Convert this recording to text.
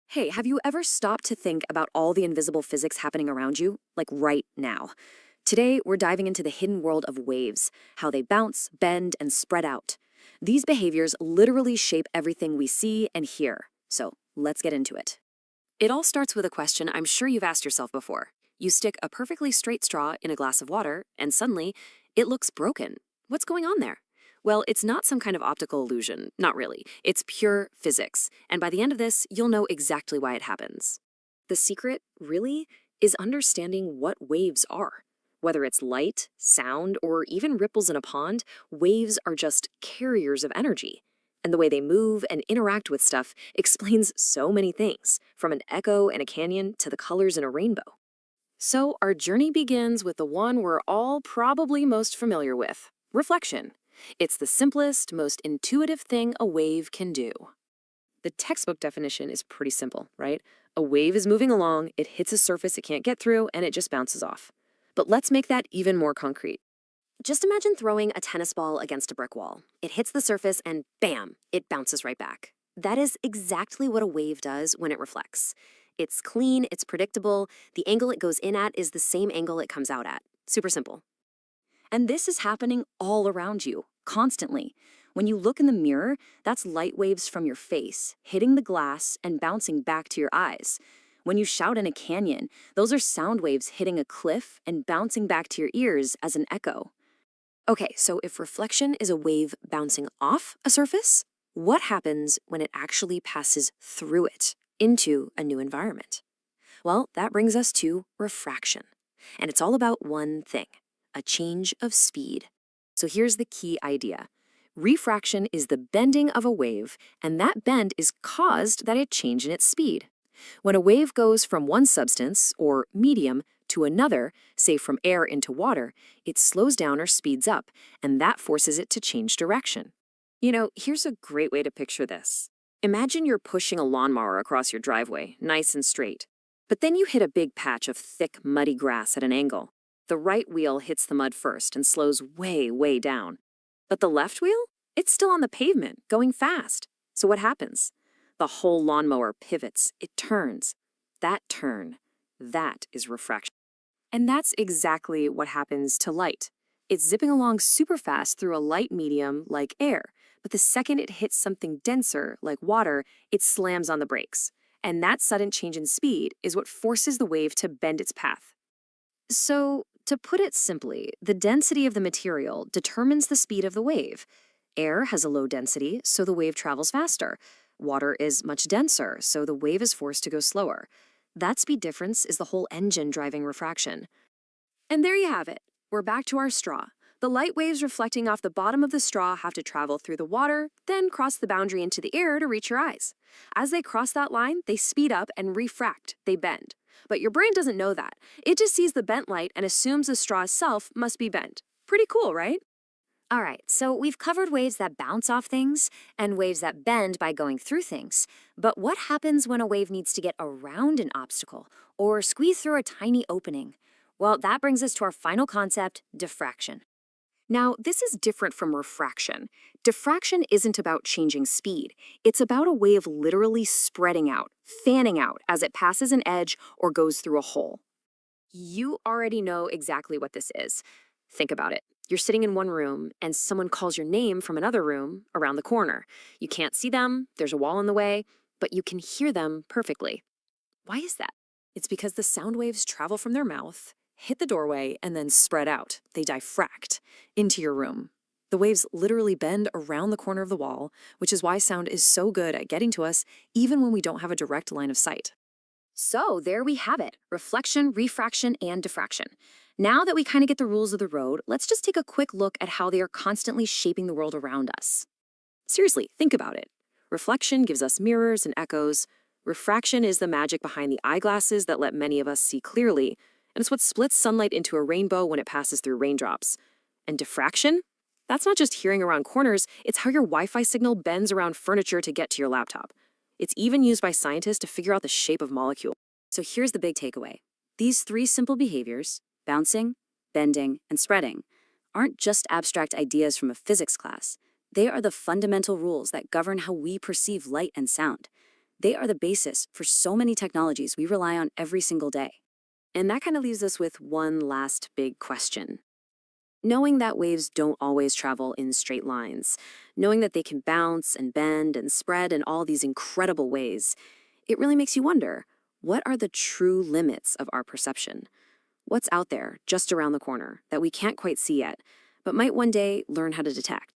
Hey, have you ever stopped to think about all the invisible physics happening around you, like right now? Today, we're diving into the hidden world of waves, how they bounce, bend, and spread out. These behaviors literally shape everything we see and hear. So let's get into it. It all starts with a question I'm sure you've asked yourself before. You stick a perfectly straight straw in a glass of water, and suddenly, it looks broken. What's going on there? Well, it's not some kind of optical illusion, not really. It's pure physics, and by the end of this, you'll know exactly why it happens. The secret, really, is understanding what waves are. Whether it's light, sound, or even ripples in a pond, waves are just carriers of energy. And the way they move and interact with stuff explains so many things, from an echo in a canyon to the colors in a rainbow. So, our journey begins with the one we're all probably most familiar with: reflection. It's the simplest, most intuitive thing a wave can do. The textbook definition is pretty simple, right? A wave is moving along, it hits a surface it can't get through, and it just bounces off. But let's make that even more concrete. Just imagine throwing a tennis ball against a brick wall. It hits the surface and bam, it bounces right back. That is exactly what a wave does when it reflects. It's clean, it's predictable, the angle it goes in at is the same angle it comes out at. Super simple. And this is happening all around you, constantly. When you look in the mirror, that's light waves from your face, hitting the glass and bouncing back to your eyes. When you shout in a canyon, those are sound waves hitting a cliff and bouncing back to your ears as an echo. Okay, so if reflection is a wave bouncing off a surface, what happens when it actually passes through it into a new environment? Well, that brings us to refraction. And it's all about one thing: a change of speed. So here's the key idea. Refraction is the bending of a wave, and that bend is caused that it change in its speed. When a wave goes from one substance, or medium, to another, say from air into water, it slows down or speeds up, and that forces it to change direction. Here's a great way to picture this. Imagine you're pushing a lawnmower across your driveway, nice and straight. But then you hit a big patch of thick, muddy grass at an angle. The right wheel hits the mud first and slows way, way down. But the left wheel? It's still on the pavement, going fast. So what happens? The whole lawnmower pivots, it turns. That turn, that is refraction. And that's exactly what happens to light. It's zipping along super fast through a light medium like air, but the second it hits something denser like water, it slams on the brakes. And that sudden change in speed is what forces the wave to bend its path. So, to put it simply, the density of the material determines the speed of the wave. Air has a low density, so the wave travels faster. Water is much denser, so the wave is forced to go slower. That speed difference is the whole engine driving refraction. And there you have it. We're back to our straw. The light waves reflecting off the bottom of the straw have to travel through the water, then cross the boundary into the air to reach your eyes. As they cross that line, they speed up and refract, they bend. But your brain doesn't know that. It just sees the bent light and assumes the straw itself must be bent. Pretty cool, right? All right, so we've covered waves that bounce off things and waves that bend by going through things. But what happens when a wave needs to get around an obstacle or squeeze through a tiny opening? Well, that brings us to our final concept: diffraction. Now, this is different from refraction. Diffraction isn't about changing speed. It's about a wave literally spreading out, fanning out as it passes an edge or goes through a hole. You already know exactly what this is. Think about it. You're sitting in one room and someone calls your name from another room around the corner. You can't see them, there's a wall in the way, but you can hear them perfectly. Why is that? It's because the sound waves travel from their mouth, hit the doorway, and then spread out. They diffract into your room. The waves literally bend around the corner of the wall, which is why sound is so good at getting to us even when we don't have a direct line of sight. So there we have it: reflection, refraction, and diffraction. Now that we kind of get the rules of the road, let's just take a quick look at how they are constantly shaping the world around us. Seriously, think about it. Reflection gives us mirrors and echoes. Refraction is the magic behind the eyeglasses that let many of us see clearly, and it's what splits sunlight into a rainbow when it passes through raindrops. And diffraction? That's not just hearing around corners, it's how your Wi-Fi signal bends around furniture to get to your laptop. It's even used by scientists to figure out the shape of molecules. So here's the big takeaway. These three simple behaviors, bouncing, bending, and spreading, aren't just abstract ideas from a physics class. They are the fundamental rules that govern how we perceive light and sound. They are the basis for so many technologies we rely on every single day. And that kind of leaves us with one last big question. Knowing that waves don't always travel in straight lines, knowing that they can bounce and bend and spread in all these incredible ways, it really makes you wonder, what are the true limits of our perception? What's out there, just around the corner, that we can't quite see yet, but might one day learn how to detect?